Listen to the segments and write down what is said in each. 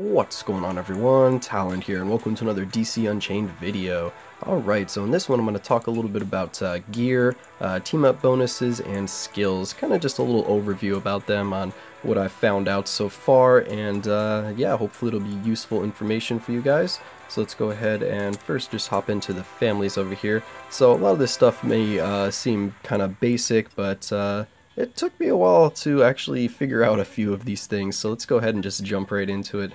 What's going on, everyone? Talen here, and welcome to another DC Unchained video. Alright, so in this one I'm going to talk a little bit about gear, team-up bonuses, and skills. Kind of just a little overview about them on what I've found out so far, and yeah, hopefully it'll be useful information for you guys. So let's go ahead and first just hop into the families over here. So a lot of this stuff may seem kind of basic, but it took me a while to actually figure out a few of these things, so let's go ahead and just jump right into it.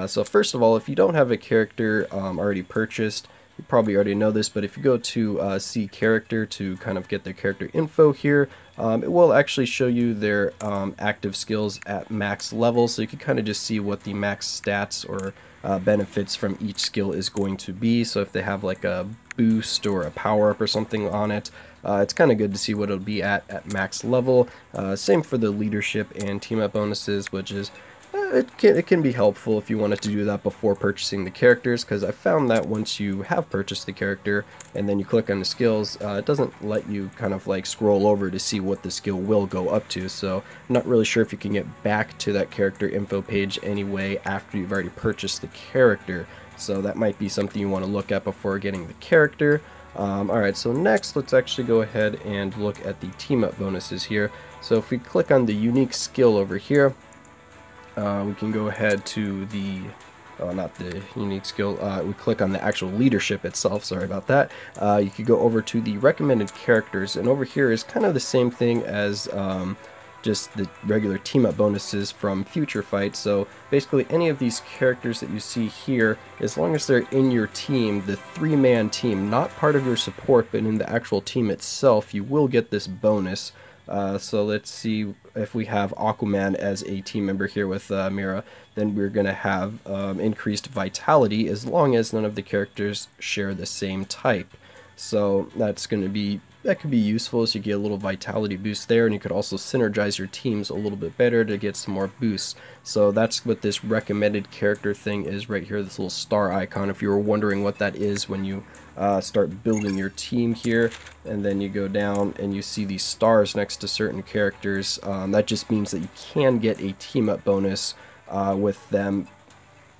So first of all, if you don't have a character already purchased, you probably already know this, but if you go to see character to kind of get their character info here, it will actually show you their active skills at max level, so you can kind of just see what the max stats or benefits from each skill is going to be. So if they have like a boost or a power up or something on it, it's kind of good to see what it'll be at max level. Same for the leadership and team up bonuses, which is it can be helpful if you wanted to do that before purchasing the characters, because I found that once you have purchased the character and then you click on the skills, it doesn't let you kind of like scroll over to see what the skill will go up to. So I'm not really sure if you can get back to that character info page anyway after you've already purchased the character. So that might be something you want to look at before getting the character. Alright, so next let's actually go ahead and look at the team up bonuses here. So if we click on the unique skill over here, we can go ahead to the, not the unique skill, we click on the actual leadership itself, sorry about that. You could go over to the recommended characters, and over here is kind of the same thing as just the regular team up bonuses from Future Fight. So basically any of these characters that you see here, as long as they're in your team, the 3-man team, not part of your support but in the actual team itself, you will get this bonus. So let's see if we have Aquaman as a team member here with Mira, then we're going to have increased vitality as long as none of the characters share the same type. So that's going to be, that could be useful, so you get a little vitality boost there, and you could also synergize your teams a little bit better to get some more boosts. So that's what this recommended character thing is right here, this little star icon, if you were wondering what that is when you start building your team here, and then you go down and you see these stars next to certain characters. That just means that you can get a team up bonus with them,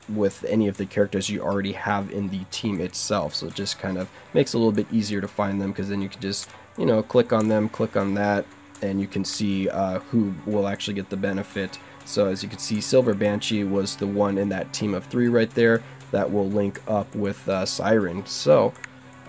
with any of the characters you already have in the team itself. So it just kind of makes it a little bit easier to find them, because then you can just, you know, click on them, click on that, and you can see who will actually get the benefit. So as you can see, Silver Banshee was the one in that team of 3 right there that will link up with Siren. So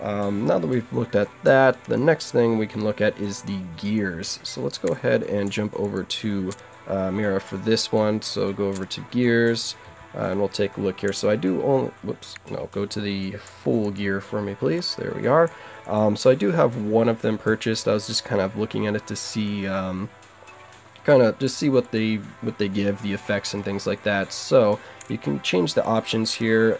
now that we've looked at that, the next thing we can look at is the gears. So let's go ahead and jump over to Mira for this one. So go over to gears, and we'll take a look here. So I do only, whoops, no, go to the full gear for me, please. There we are. So I do have one of them purchased. I was just kind of looking at it to see, kind of just see what they give, the effects and things like that. So you can change the options here.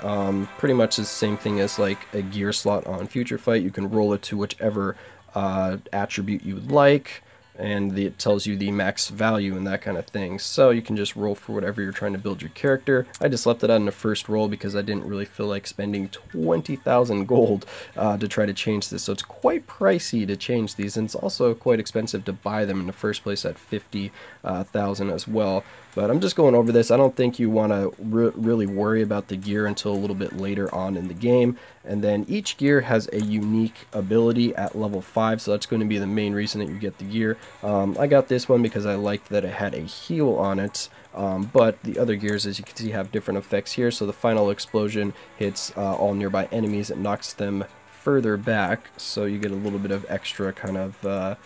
Pretty much the same thing as like a gear slot on Future Fight. You can roll it to whichever attribute you would like, and it tells you the max value and that kind of thing. So you can just roll for whatever you're trying to build your character. I just left it out in the first roll because I didn't really feel like spending 20,000 gold to try to change this. So it's quite pricey to change these, and it's also quite expensive to buy them in the first place at 50,000 as well. But I'm just going over this. I don't think you want to really worry about the gear until a little bit later on in the game. And then each gear has a unique ability at level 5, so that's going to be the main reason that you get the gear. I got this one because I liked that it had a heal on it, but the other gears, as you can see, have different effects here. So the final explosion hits all nearby enemies. It knocks them further back, so you get a little bit of extra kind of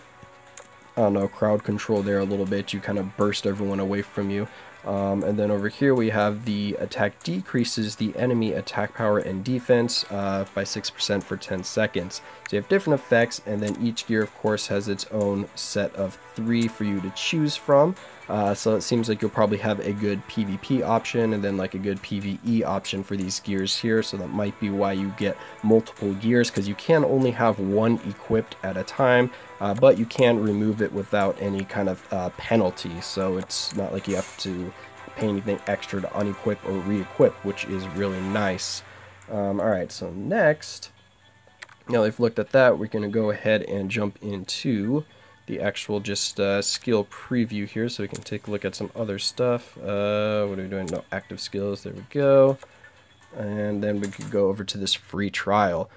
I don't know, crowd control there a little bit. You kind of burst everyone away from you. And then over here we have the attack decreases the enemy attack power and defense by 6% for 10 seconds. So you have different effects, and then each gear of course has its own set of 3 for you to choose from. So it seems like you'll probably have a good PvP option and then like a good PvE option for these gears here. So that might be why you get multiple gears, because you can only have one equipped at a time, but you can remove it without any kind of penalty. So it's not like you have to pay anything extra to unequip or re-equip, which is really nice. Alright, so next, now that we've looked at that, we're going to go ahead and jump into the actual just skill preview here so we can take a look at some other stuff. What are we doing? No, active skills. There we go. And then we could go over to this free trial.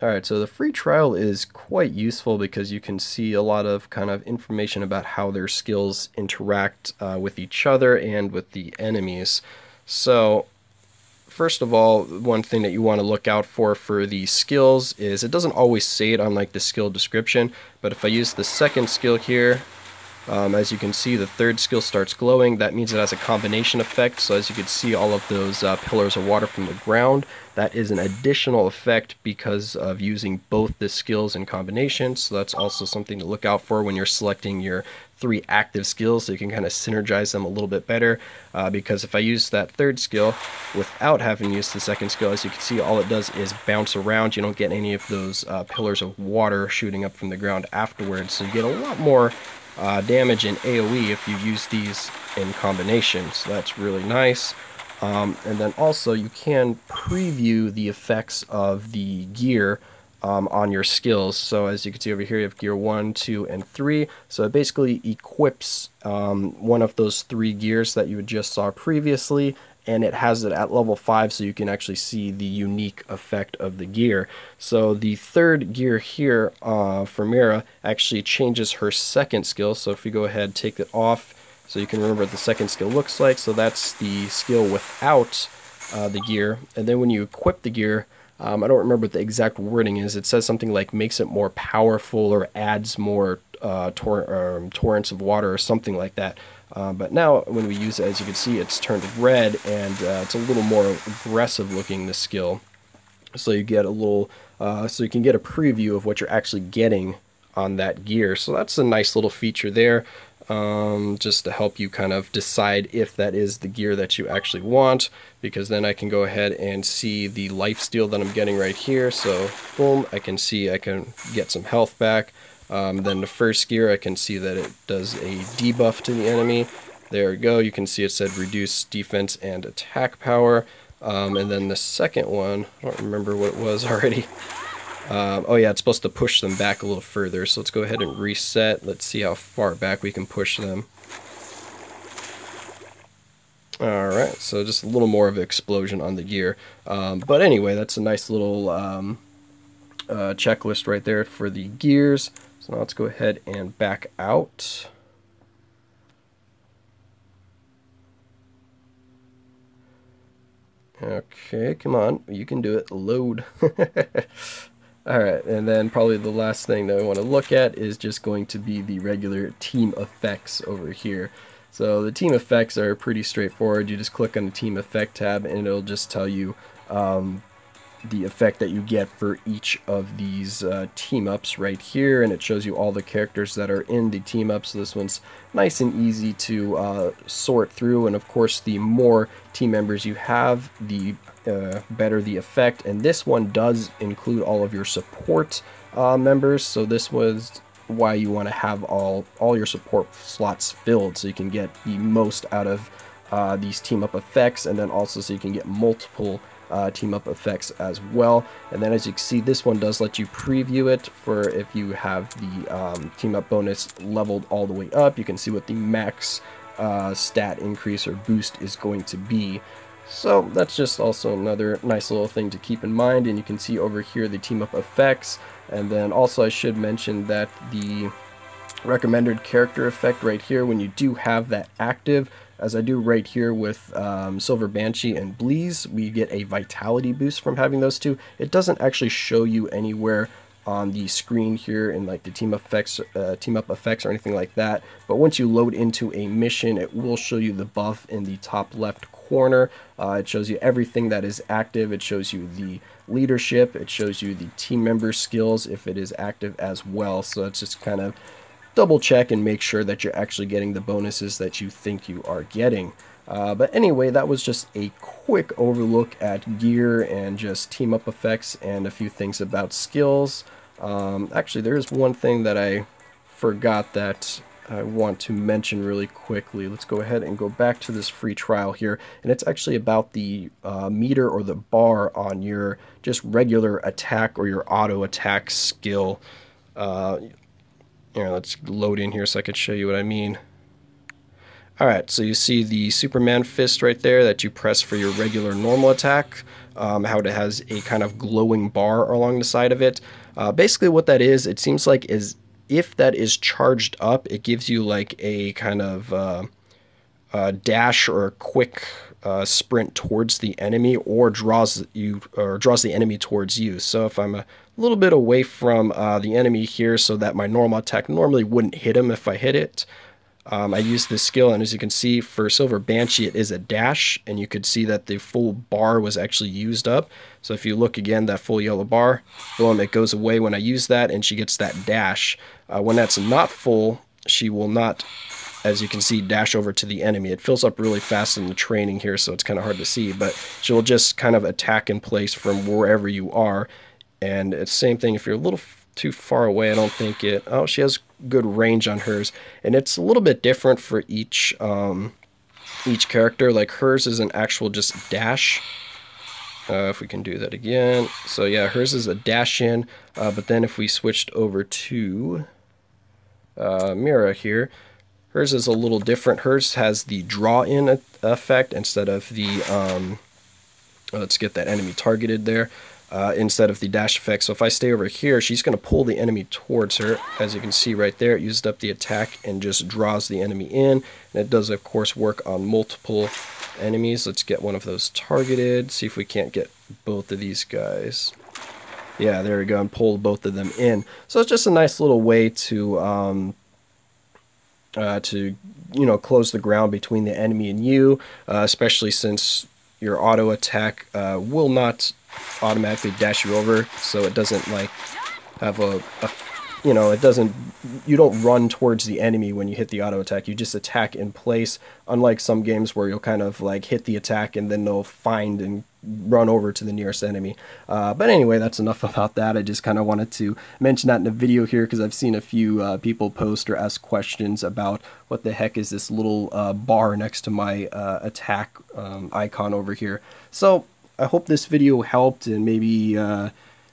Alright, so the free trial is quite useful because you can see a lot of kind of information about how their skills interact with each other and with the enemies. So first of all, one thing that you want to look out for the skills is it doesn't always say it on like the skill description, but if I use the second skill here, as you can see, the third skill starts glowing. That means it has a combination effect. So as you can see, all of those pillars of water from the ground, that is an additional effect because of using both the skills in combination. So that's also something to look out for when you're selecting your 3 active skills, so you can kind of synergize them a little bit better. Because if I use that third skill without having used the second skill, as you can see, all it does is bounce around. You don't get any of those pillars of water shooting up from the ground afterwards. So you get a lot more damage in AoE if you use these in combination, so that's really nice. And then also you can preview the effects of the gear on your skills. So as you can see over here, you have gear 1, 2, and 3. So it basically equips one of those 3 gears that you just saw previously, and it has it at level 5, so you can actually see the unique effect of the gear. So the third gear here for Mira actually changes her second skill. So if we go ahead, take it off, so you can remember what the second skill looks like. So that's the skill without the gear. And then when you equip the gear, I don't remember what the exact wording is. It says something like makes it more powerful or adds more torrents of water or something like that. But now when we use it, as you can see, it's turned red, and it's a little more aggressive looking, this skill. So you get a little, so you can get a preview of what you're actually getting on that gear. So that's a nice little feature there, just to help you kind of decide if that is the gear that you actually want, because then I can go ahead and see the lifesteal that I'm getting right here. So boom, I can see I can get some health back. Then the first gear, I can see that it does a debuff to the enemy. There we go. You can see it said reduce defense and attack power. And then the second one, I don't remember what it was already. Oh yeah, it's supposed to push them back a little further. So let's go ahead and reset. Let's see how far back we can push them. Alright, so just a little more of an explosion on the gear. But anyway, that's a nice little checklist right there for the gears. So now let's go ahead and back out. Okay, come on, you can do it. Load. Alright, and then probably the last thing that we want to look at is just going to be the regular team effects over here. So the team effects are pretty straightforward. You just click on the team effect tab and it'll just tell you the effect that you get for each of these team-ups right here, and it shows you all the characters that are in the team-ups. So this one's nice and easy to sort through, and of course the more team members you have, the better the effect. And this one does include all of your support members, so this was why you want to have all your support slots filled, so you can get the most out of these team-up effects, and then also so you can get multiple team-up effects as well. And then as you can see, this one does let you preview it for if you have the team-up bonus leveled all the way up. You can see what the max stat increase or boost is going to be. So that's just also another nice little thing to keep in mind. And you can see over here the team-up effects. And then also I should mention that the recommended character effect right here, when you do have that active, as I do right here with Silver Banshee and Bleeze, we get a vitality boost from having those two. It doesn't actually show you anywhere on the screen here in like the team up effects or anything like that, but once you load into a mission, it will show you the buff in the top left corner. It shows you everything that is active. It shows you the leadership, it shows you the team member skills if it is active as well. So it's just kind of double check and make sure that you're actually getting the bonuses that you think you are getting. But anyway, that was just a quick overlook at gear and just team up effects and a few things about skills. Actually, there's one thing that I forgot that I want to mention really quickly. Let's go ahead and go back to this free trial here, and it's actually about the meter or the bar on your just regular attack or your auto attack skill. Here, let's load in here so I can show you what I mean. Alright, so you see the Superman fist right there that you press for your regular normal attack, how it has a kind of glowing bar along the side of it. Basically what that is, it seems like is if that is charged up, it gives you like a kind of dash or a quick sprint towards the enemy, or draws the enemy towards you. So if I'm a little bit away from the enemy here, so that my normal attack normally wouldn't hit him if I hit it, I use this skill, and as you can see for Silver Banshee it is a dash, and you could see that the full bar was actually used up. So if you look again, that full yellow bar, boom, it goes away when I use that, and she gets that dash. When that's not full, she will not, as you can see, dash over to the enemy. It fills up really fast in the training here, so it's kind of hard to see, but she'll just kind of attack in place from wherever you are. And it's the same thing if you're a little too far away. I don't think it... Oh, she has good range on hers, and it's a little bit different for each character. Like hers is an actual just dash. If we can do that again. So yeah, hers is a dash in, but then if we switched over to Mira here, hers is a little different. Hers has the draw in effect instead of the let's get that enemy targeted there. Instead of the dash effect. So if I stay over here, she's going to pull the enemy towards her. As you can see right there, it used up the attack and just draws the enemy in. And it does, of course, work on multiple enemies. Let's get one of those targeted. See if we can't get both of these guys. Yeah, there we go, and pull both of them in. So it's just a nice little way to close the ground between the enemy and you, especially since your auto attack will not automatically dash you over, so it doesn't like have you don't run towards the enemy when you hit the auto attack. You just attack in place, unlike some games where you'll kind of like hit the attack and then they'll find and run over to the nearest enemy. But anyway, that's enough about that. I just kind of wanted to mention that in the video here because I've seen a few people post or ask questions about what the heck is this little bar next to my attack icon over here. So I hope this video helped and maybe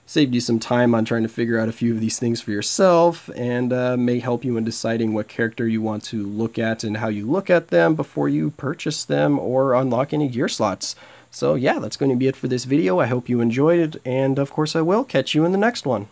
saved you some time on trying to figure out a few of these things for yourself, and may help you in deciding what character you want to look at and how you look at them before you purchase them or unlock any gear slots. So yeah, that's going to be it for this video. I hope you enjoyed it, and of course I will catch you in the next one.